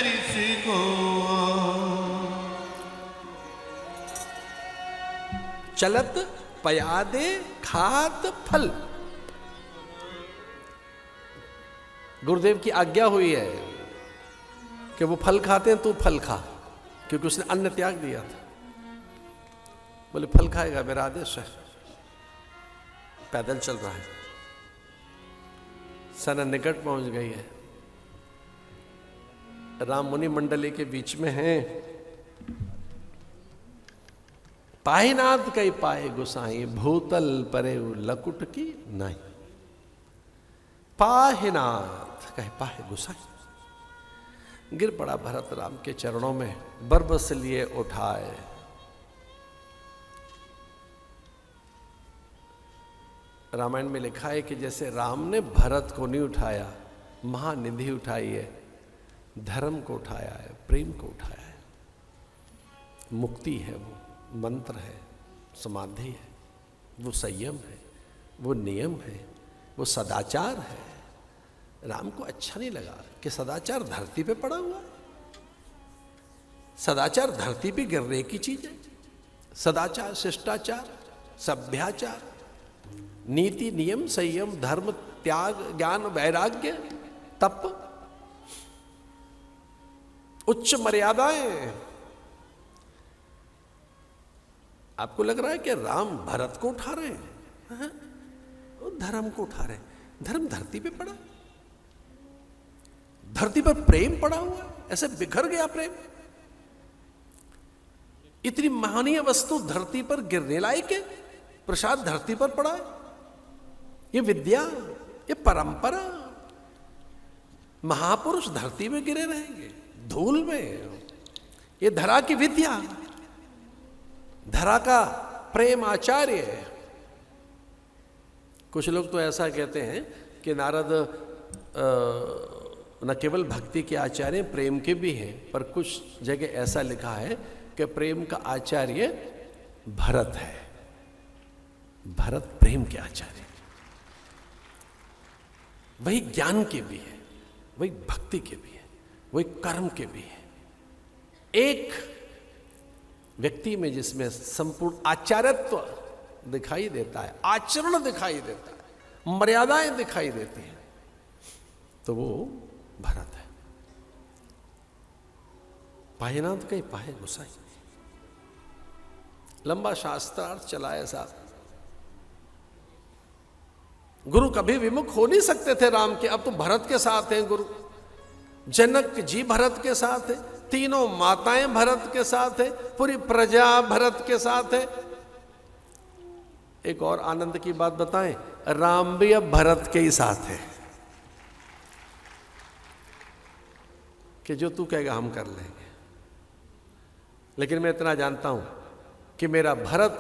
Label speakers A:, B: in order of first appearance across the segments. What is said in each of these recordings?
A: ऋषि को।
B: चलत पयादे खात फल। गुरुदेव की आज्ञा हुई है कि वो फल खाते हैं, तू फल खा, क्योंकि उसने अन्न त्याग दिया था। बोले फल खाएगा, मेरा आदेश है। पैदल चल रहा है, सना निकट पहुंच गई है, राम मुनि मंडली के बीच में है। पाहिनाथ कई पाए गुसाई, भूतल परे लकुट की नहीं। पाहिनाथ कहे पाए गुसाई। गिर पड़ा भरत राम के चरणों में, बरबस लिए उठाए। रामायण में लिखा है कि जैसे राम ने भरत को नहीं उठाया, महानिधि उठाई है, धर्म को उठाया है, प्रेम को उठाया है। मुक्ति है, वो मंत्र है, समाधि है, वो संयम है, वो नियम है, वो सदाचार है। राम को अच्छा नहीं लगा कि सदाचार धरती पे पड़ा हुआ है। सदाचार धरती पे गिरने की चीज है। सदाचार, शिष्टाचार, सभ्याचार, नीति, नियम, संयम, धर्म, त्याग, ज्ञान, वैराग्य, तप, उच्च मर्यादाएं। आपको लग रहा है कि राम भरत को उठा रहे हैं? वो धर्म को उठा रहे हैं। धर्म धरती पे पड़ा, धरती पर प्रेम पड़ा हुआ, ऐसे बिखर गया प्रेम। इतनी महनीय वस्तु धरती पर गिरने लायक है, प्रसाद धरती पर पड़ा है। ये विद्या, ये परंपरा, महापुरुष धरती में गिरे रहेंगे, धूल में। ये धरा की विद्या, धरा का प्रेम आचार्य। कुछ लोग तो ऐसा कहते हैं कि नारद न केवल भक्ति के आचार्य, प्रेम के भी हैं, पर कुछ जगह ऐसा लिखा है कि प्रेम का आचार्य भरत है। भरत प्रेम के आचार्य, वही ज्ञान के भी है, वही भक्ति के भी है, वही कर्म के भी है। एक व्यक्ति में जिसमें संपूर्ण आचार्यत्व दिखाई देता है, आचरण दिखाई देता है, मर्यादाएं दिखाई देती हैं, तो वो भरत है। पाहिनाथ कहीं पाहे गुसाई। लंबा शास्त्रार्थ चलाया साहब। गुरु कभी विमुख हो नहीं सकते थे राम के, अब तो भरत के साथ हैं गुरु। जनक जी भरत के साथ है, तीनों माताएं भरत के साथ है, पूरी प्रजा भरत के साथ है। एक और आनंद की बात बताएं, राम भी अब भरत के ही साथ है कि जो तू कहेगा हम कर लेंगे। लेकिन मैं इतना जानता हूं कि मेरा भरत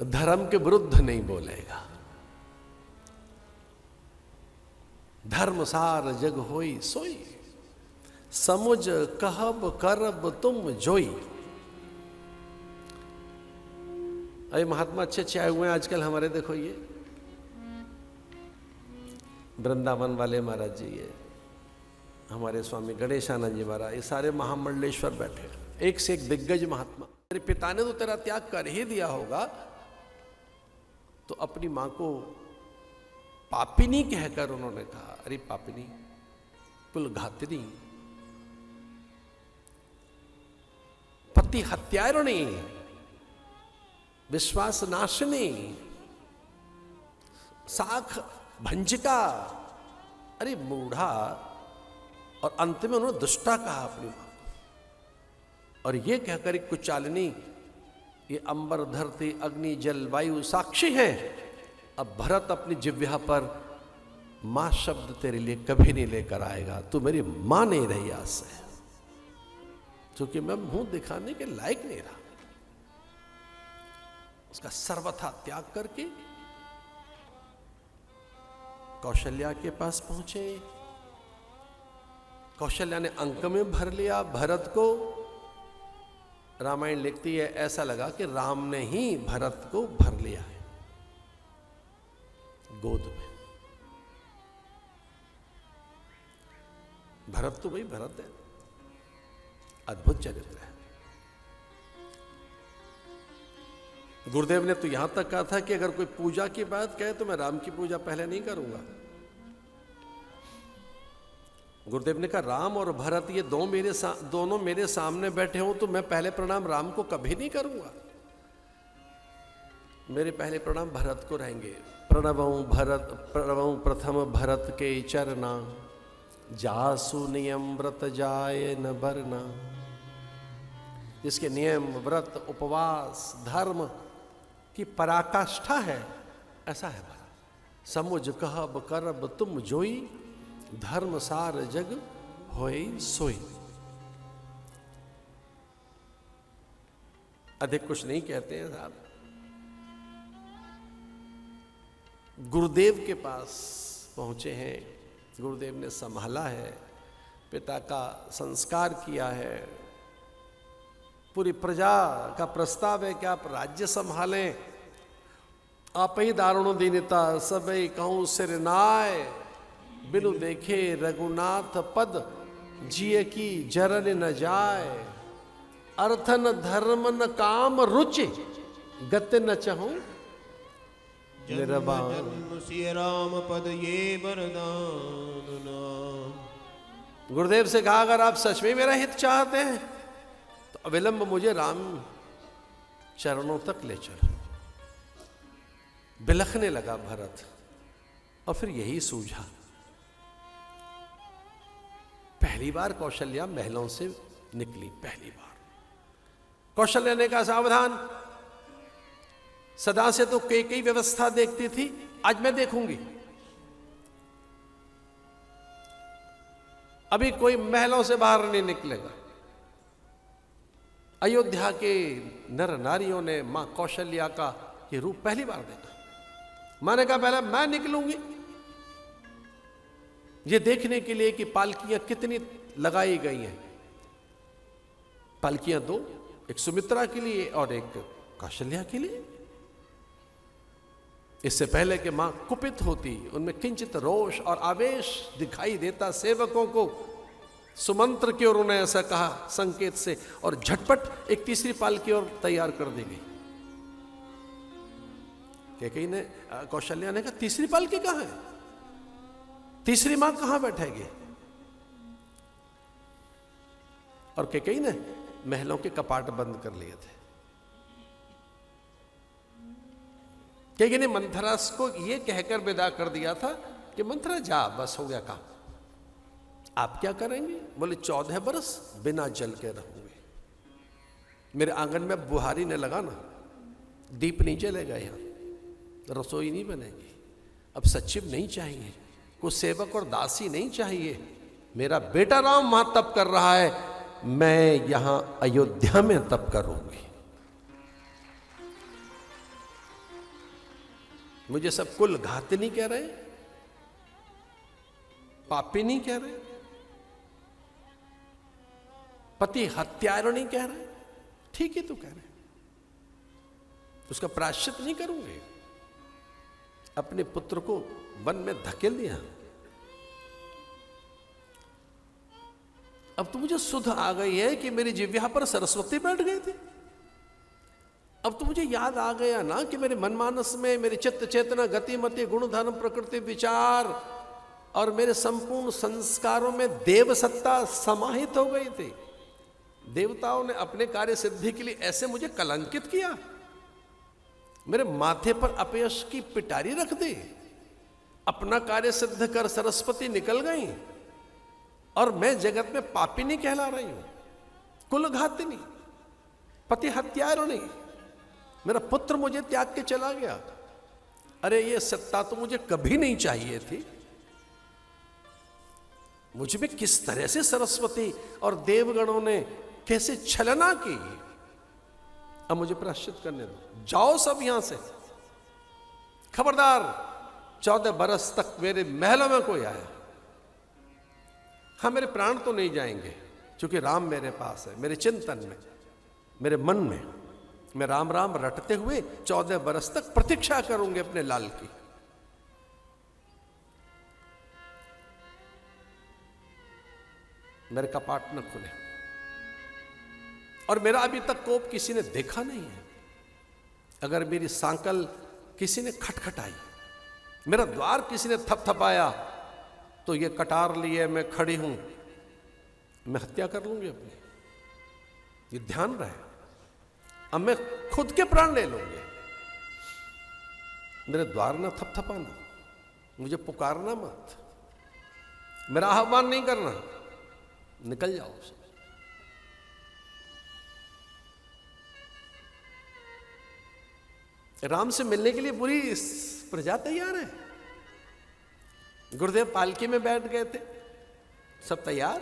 B: धर्म के विरुद्ध नहीं बोलेगा। धर्मसार जग होई सोई, समुझ कहब करब तुम जोई। अरे महात्मा अच्छे अच्छे आए हुए हैं आजकल हमारे। देखो ये वृंदावन वाले महाराज जी, ये हमारे स्वामी गणेशानंद जी महाराज, ये सारे महामंडलेश्वर बैठे, एक से एक दिग्गज महात्मा। तेरे पिता ने तो तेरा त्याग कर ही दिया होगा, तो अपनी मां को पापिनी कहकर उन्होंने कहा, अरे पापिनी, कुलघातिनी, पति हत्यारिणी, विश्वास नाशिनी, साख भंजिका, अरे मूढ़ा। और अंत में उन्होंने दुष्टा कहा अपनी मां को। और ये कहकर एक कुचालिनी, ये अंबर धरती अग्नि जल वायु साक्षी है। अब भरत अपनी जिह्वा पर मां शब्द तेरे लिए कभी नहीं लेकर आएगा, तू मेरी मां नहीं रही आज से, क्योंकि मैं मुंह दिखाने के लायक नहीं रहा। उसका सर्वथा त्याग करके कौशल्या के पास पहुंचे। कौशल्या ने अंक में भर लिया भरत को। रामायण लिखती है ऐसा लगा कि राम ने ही भरत को भर लिया है गोद में। भरत तो भाई भरत है, अद्भुत चरित्र है। गुरुदेव ने तो यहां तक कहा था कि अगर कोई पूजा की बात कहे तो मैं राम की पूजा पहले नहीं करूंगा। गुरुदेव ने कहा राम और भरत ये दोनों मेरे सामने बैठे हो तो मैं पहले प्रणाम राम को कभी नहीं करूंगा। मेरे पहले प्रणाम भरत को रहेंगे। प्रणवं प्रथम भरत के चरना, जासु नियम व्रत जाय न बरना। जिसके नियम व्रत उपवास धर्म की पराकाष्ठा है, ऐसा है भरत। समुझ कहब करब तुम जोई, धर्म सार जग होई सोई। अधिक कुछ नहीं कहते हैं साहब। गुरुदेव के पास पहुंचे हैं, गुरुदेव ने संभाला है, पिता का संस्कार किया है, पूरी प्रजा का प्रस्ताव है कि आप राज्य संभालें, आप ही दारुण दीनता सबई कहूं सिर नाय, बिनु देखे रघुनाथ पद जिय की जरन न जाए। अर्थ न धर्म न काम रुचि, गति न चहूं
A: जन्म सिय राम पद ये वरदान नाम।
B: गुरुदेव से कहा अगर आप सच में मेरा हित चाहते हैं तो अविलंब मुझे राम चरणों तक ले चलो। बिलखने लगा भरत और फिर यही सूझा। पहली बार कौशल्या महलों से निकली, पहली बार। कौशल्या ने कहा सावधान, सदा से तो कई व्यवस्था देखती थी, आज मैं देखूंगी। अभी कोई महलों से बाहर नहीं निकलेगा। अयोध्या के नर नारियों ने मां कौशल्या का ये रूप पहली बार देखा। मां ने कहा पहले मैं निकलूंगी, ये देखने के लिए कि पालकियां कितनी लगाई गई हैं। पालकियां दो, एक सुमित्रा के लिए और एक कौशल्या के लिए। इससे पहले कि मां कुपित होती, उनमें किंचित रोष और आवेश दिखाई देता। सेवकों को सुमंत्र की ओर उन्होंने ऐसा कहा संकेत से, और झटपट एक तीसरी पालकी और तैयार कर दी गई। कैकेयी ने, कौशल्या ने कहा तीसरी पालकी कहां है, तीसरी मां कहां बैठेगी। और कैकेयी ने महलों के कपाट बंद कर लिए थे। कैकेयी ने मंथरा को यह कहकर विदा कर दिया था कि मंथरा जा, बस हो गया काम। आप क्या करेंगे? बोले 14 बरस बिना जल के रहूंगे। मेरे आंगन में बुहारी ने लगाना, दीप नहीं जलेगा, यहां रसोई नहीं बनेगी। अब सचिव नहीं चाहिए, कुछ सेवक और दासी नहीं चाहिए। मेरा बेटा राम वहां तप कर रहा है, मैं यहां अयोध्या में तप करूंगी। मुझे सब कुल घाती नहीं कह रहे, पापी नहीं कह रहे, पति हत्यारणी कह रहे, ठीक ही तो कह रहे। उसका प्रायश्चित नहीं करूंगे। अपने पुत्र को वन में धकेल दिया। अब तो मुझे सुध आ गई है कि मेरी जिह्वा पर सरस्वती बैठ गई थी। अब तो मुझे याद आ गया ना कि मेरे मनमानस में मेरे चित्त चेतना गतिमति गुण धर्म प्रकृति विचार और मेरे संपूर्ण संस्कारों में देव सत्ता समाहित हो गई थी। देवताओं ने अपने कार्य सिद्धि के लिए ऐसे मुझे कलंकित किया, मेरे माथे पर अपयश की पिटारी रख दी। अपना कार्य सिद्ध कर सरस्वती निकल गई और मैं जगत में पापी नहीं कहला रही हूं, कुलघातिनी, पति हत्यारिणी। मेरा पुत्र मुझे त्याग के चला गया। अरे ये सत्ता तो मुझे कभी नहीं चाहिए थी। मुझ में किस तरह से सरस्वती और देवगणों ने कैसे छलना की। अब मुझे प्रायश्चित करने दो, जाओ सब यहां से। खबरदार 14 बरस तक मेरे महलों में कोई आया। हाँ, मेरे प्राण तो नहीं जाएंगे क्योंकि राम मेरे पास है, मेरे चिंतन में, मेरे मन में। मैं राम राम रटते हुए 14 बरस तक प्रतीक्षा करूंगे अपने लाल की। मेरे कपाट न खुले। और मेरा अभी तक कोप किसी ने देखा नहीं है। अगर मेरी सांकल किसी ने खटखटाई, मेरा द्वार किसी ने थपथपाया, तो ये कटार लिए मैं खड़ी हूं, मैं हत्या कर लूंगी अपनी। ये ध्यान रहे, अब मैं खुद के प्राण ले लूंगी। मेरे द्वार ना थपथपाना, मुझे पुकारना मत, मेरा आह्वान नहीं करना, निकल जाओ। राम से मिलने के लिए पूरी प्रजा तैयार है। गुरुदेव पालकी में बैठ गए थे, सब तैयार,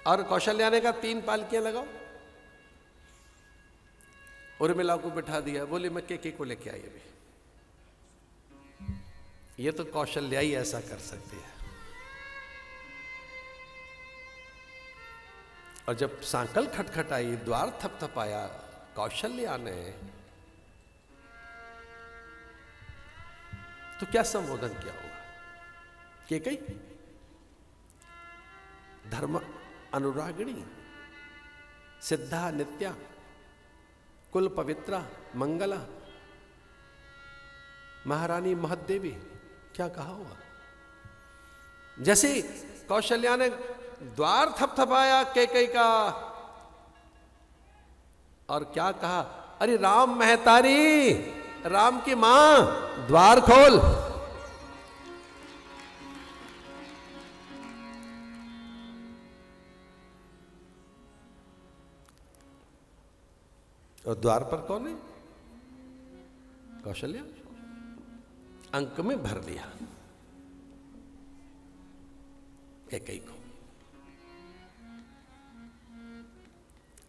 B: और कौशल्या ने कहा 3 पालकियां लगाओ। उर्मिला को बिठा दिया, बोले मैं के को लेके आई अभी। ये तो कौशल्या ही ऐसा कर सकती है। और जब सांकल खटखटाई, द्वार थपथपाया कौशल्या ने, तो क्या संबोधन किया होगा? के कई धर्म अनुरागिणी, सिद्धा नित्या, कुल पवित्रा, मंगला, महारानी महदेवी, क्या कहा होगा? जैसे कौशल्या ने द्वार थपथपाया कैकेयी का, और क्या कहा? अरे राम महतारी, राम की मां, द्वार खोल। और द्वार पर कौन है? कौशल्या। अंक में भर लिया कैकेयी को,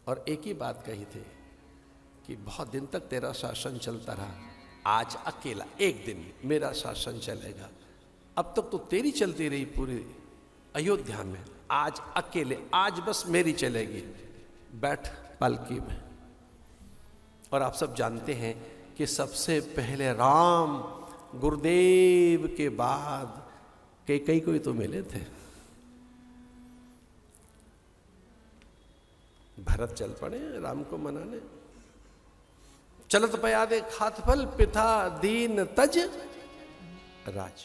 B: और एक ही बात कही थी कि बहुत दिन तक तेरा शासन चलता रहा, आज अकेला एक दिन मेरा शासन चलेगा। अब तक तो तेरी चलती रही पूरी अयोध्या में, आज अकेले, आज बस मेरी चलेगी। बैठ पालकी में। और आप सब जानते हैं कि सबसे पहले राम गुरुदेव के बाद कैकेयी को ही तो मिले थे। भरत चल पड़े राम को मनाने। चलत पयादे खात फल, पिता दीन तज राज।